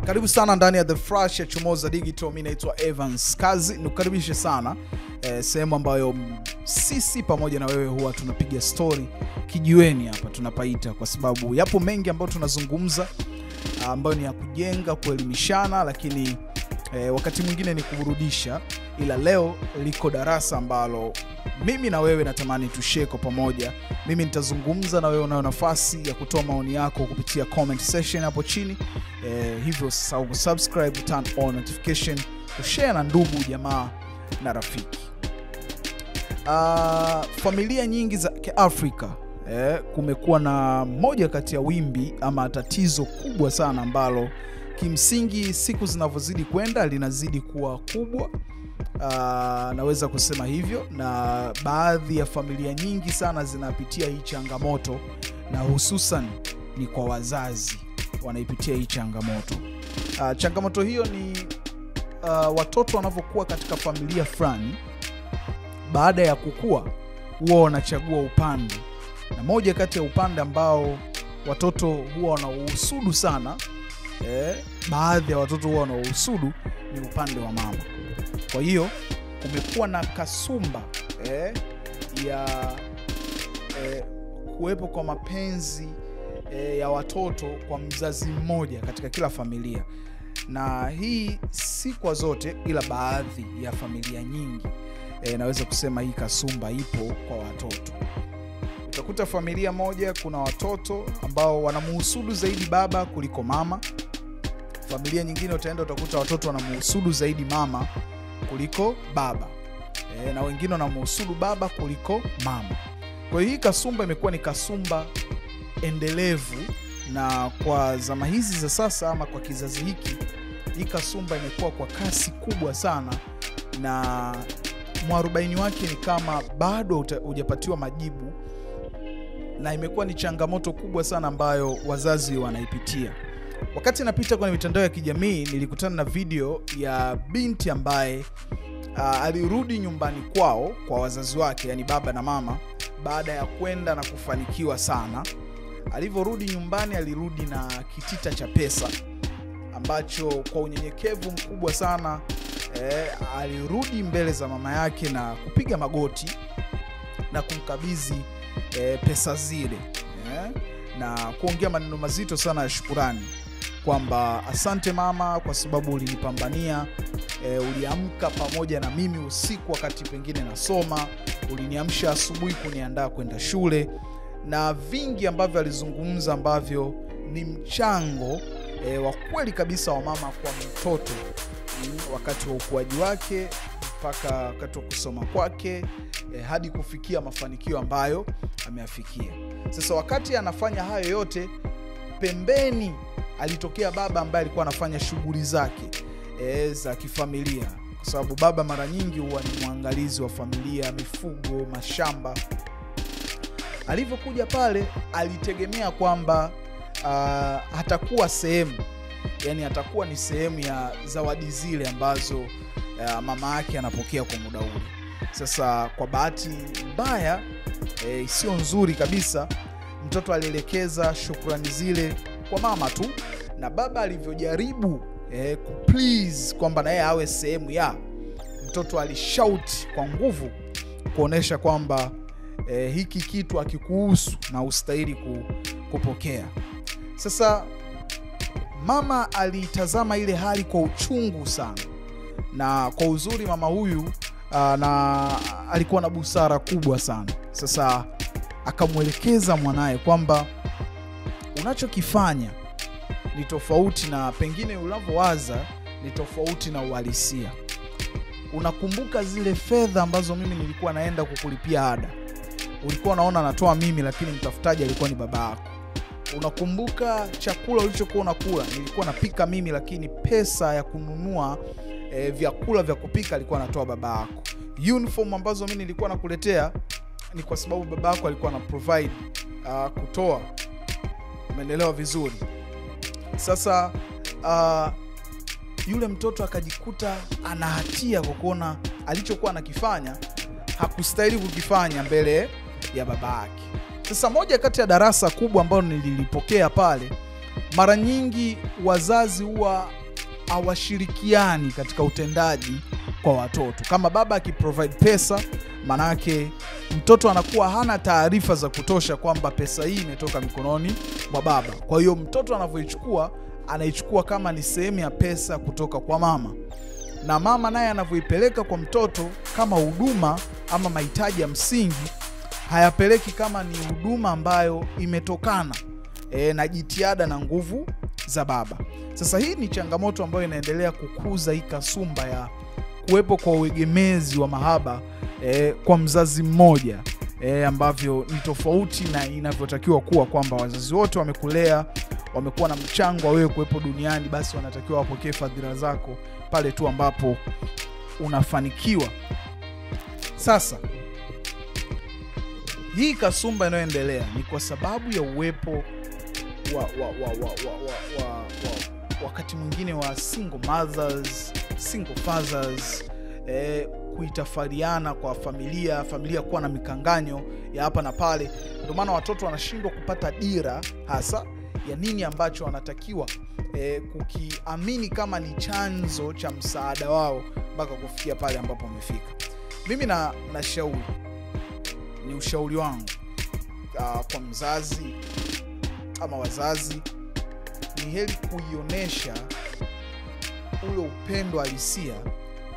Karibu sana ndani ya The Flash ya Chomoza Digital. Mimi naitwa Evans Kazi. Nikukaribishe sana sehemu ambayo sisi pamoja na wewe huwa tunapiga story kijiweni hapa tunapaita, kwa sababu yapo mengi ambayo tunazungumza ambayo ni ya kujenga, kuelimishana, lakini wakati mwingine ni kuburudisha. Ila leo liko darasa ambalo mimi na wewe natamani tushare kwa pamoja. Mimi nitazungumza na wewe, unayo nafasi ya kutoa maoni yako kupitia comment section hapo chini. Hivyo usisahau subscribe, turn on notification, kushare na ndugu, jamaa na rafiki. Familia nyingi za Afrika kumekuwa na moja kati ya wimbi ama tatizo kubwa sana ambalo kimsingi siku zinavyozidi kwenda linazidi kuwa kubwa. Naweza kusema hivyo, na baadhi ya familia nyingi sana zinapitia hii changamoto, na hususan ni kwa wazazi wanaipitia hii changamoto. Changamoto hiyo ni watoto wanavyokuwa katika familia fulani, baada ya kukua huwa wanachagua upande, na moja kati ya upande ambao watoto huwa wanauhusudu sana, baadhi ya watoto huwa wanauhusudu ni upande wa mama. Kwa hiyo kumekuwa na kasumba ya kuwepo kwa mapenzi ya watoto kwa mzazi mmoja katika kila familia, na hii si kwa zote, ila baadhi ya familia nyingi naweza kusema hii kasumba ipo kwa watoto. Utakuta familia moja kuna watoto ambao wanamuhusudu zaidi baba kuliko mama. Familia nyingine utakuta watoto wanamuhusudu zaidi mama kuliko baba, na wengine wanamuhusudu baba kuliko mama. Kwa hiyo hii kasumba imekuwa ni kasumba endelevu, na kwa zama hizi za sasa ama kwa kizazi hiki, hii kasumba imekuwa kwa kasi kubwa sana, na mwarobaini wake ni kama bado hujapatiwa majibu, na imekuwa ni changamoto kubwa sana ambayo wazazi wanaipitia. Wakati napita kwenye mitandao ya kijamii, nilikutana na video ya binti ambaye alirudi nyumbani kwao kwa wazazi wake, yani baba na mama, baada ya kwenda na kufanikiwa sana. Alivyorudi nyumbani, alirudi na kitita cha pesa ambacho kwa unyenyekevu mkubwa sana alirudi mbele za mama yake na kupiga magoti na kumkabidhi pesa zile, na kuongea maneno mazito sana ya shukrani kwamba asante mama kwa sababu ulinipambania, uliamka pamoja na mimi usiku wakati pengine nasoma, uliniamsha asubuhi kuniandaa kwenda shule, na vingi ambavyo alizungumza ambavyo ni mchango wa kweli kabisa wa mama kwa mtoto wakati wa ukuaji wake mpaka wakati wa kusoma kwake, hadi kufikia mafanikio ambayo ameyafikia. Sasa wakati anafanya hayo yote, pembeni alitokea baba ambaye alikuwa anafanya shughuli zake za kifamilia, kwa sababu baba mara nyingi huwa ni mwangalizi wa familia, mifugo, mashamba. Alivyokuja pale, alitegemea kwamba atakuwa sehemu, yani atakuwa ni sehemu ya zawadi zile ambazo mama yake anapokea kwa muda ule. Sasa kwa bahati mbaya sio nzuri kabisa, mtoto alielekeza shukrani zile kwa mama tu, na baba alivyojaribu kuplease kwamba na yeye awe sehemu ya, mtoto alishout kwa nguvu kuonesha kwamba hiki kitu hakikuhusu na ustahili kupokea. Sasa mama alitazama ile hali kwa uchungu sana, na kwa uzuri mama huyu na alikuwa na busara kubwa sana. Sasa akamwelekeza mwanae kwamba unachokifanya ni tofauti na pengine unavyowaza, ni tofauti na uhalisia. Unakumbuka zile fedha ambazo mimi nilikuwa naenda kukulipia ada? Ulikuwa unaona natoa mimi, lakini mtafutaji alikuwa ni baba yako. Unakumbuka chakula ulichokuwa unakula? Nilikuwa napika mimi, lakini pesa ya kununua vyakula vya kupika alikuwa anatoa baba yako. Uniform ambazo mimi nilikuwa nakuletea ni kwa sababu baba yako alikuwa ana provide kutoa. Umeelewa vizuri? Sasa yule mtoto akajikuta ana hatia kwa kuona alichokuwa anakifanya hakustahili kukifanya mbele ya baba yake. Sasa moja kati ya darasa kubwa ambalo nililipokea pale, mara nyingi wazazi huwa hawashirikiani katika utendaji kwa watoto. Kama baba akiprovide pesa, manake mtoto anakuwa hana taarifa za kutosha kwamba pesa hii imetoka mikononi mwa baba. Kwa hiyo mtoto anavyoichukua, anaichukua kama ni sehemu ya pesa kutoka kwa mama, na mama naye anavyoipeleka kwa mtoto kama huduma ama mahitaji ya msingi, hayapeleki kama ni huduma ambayo imetokana na jitihada na nguvu za baba. Sasa hii ni changamoto ambayo inaendelea kukuza hii kasumba ya kuwepo kwa uegemezi wa mahaba kwa mzazi mmoja, ambavyo ni tofauti na inavyotakiwa kuwa, kwamba wazazi wote wamekulea, wamekuwa na mchango wa wewe kuwepo duniani, basi wanatakiwa wapokee fadhila zako pale tu ambapo unafanikiwa. Sasa hii kasumba inayoendelea ni kwa sababu ya uwepo wakati mwingine wa single mothers, single fathers, kuitafariana kwa familia kuwa na mikanganyo ya hapa na pale. Ndio maana watoto wanashindwa kupata dira hasa ya nini ambacho wanatakiwa kukiamini kama ni chanzo cha msaada wao mpaka kufikia pale ambapo wamefika. Mimi na shauri, ni ushauri wangu kwa mzazi ama wazazi, ni heri kuionyesha ule upendo halisia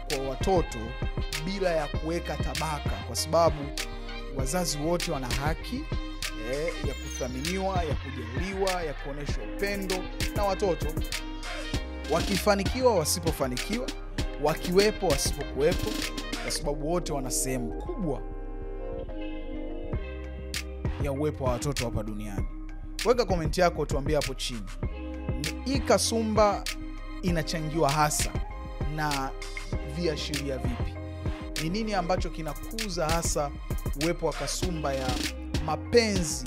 kwa watoto bila ya kuweka tabaka, kwa sababu wazazi wote wana haki ya kuthaminiwa, ya kujaliwa, ya kuonesha upendo na watoto, wakifanikiwa wasipofanikiwa, wakiwepo wasipokuwepo, kwa sababu wote wana sehemu kubwa ya uwepo wa watoto hapa duniani. Weka komenti yako, tuambie hapo chini. Hii kasumba inachangiwa hasa na viashiria vipi? Ni nini ambacho kinakuza hasa uwepo wa kasumba ya mapenzi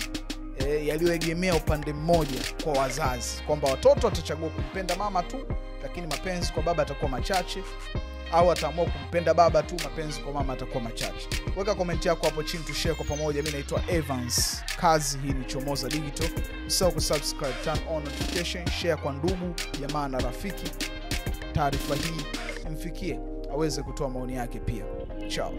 yaliyoegemea upande mmoja kwa wazazi, kwamba watoto watachagua kumpenda mama tu, lakini mapenzi kwa baba atakuwa machache, au ataamua kumpenda baba tu, mapenzi kwa mama atakuwa machache? Weka komenti yako hapo chini, tushare kwa pamoja. Mimi naitwa Evans Kazi, hii ni Chomoza Digital. Usisahau kusubscribe, turn on notification, share kwa ndugu, jamaa na rafiki. Taarifa hii imfikie aweze kutoa maoni yake pia. Ciao.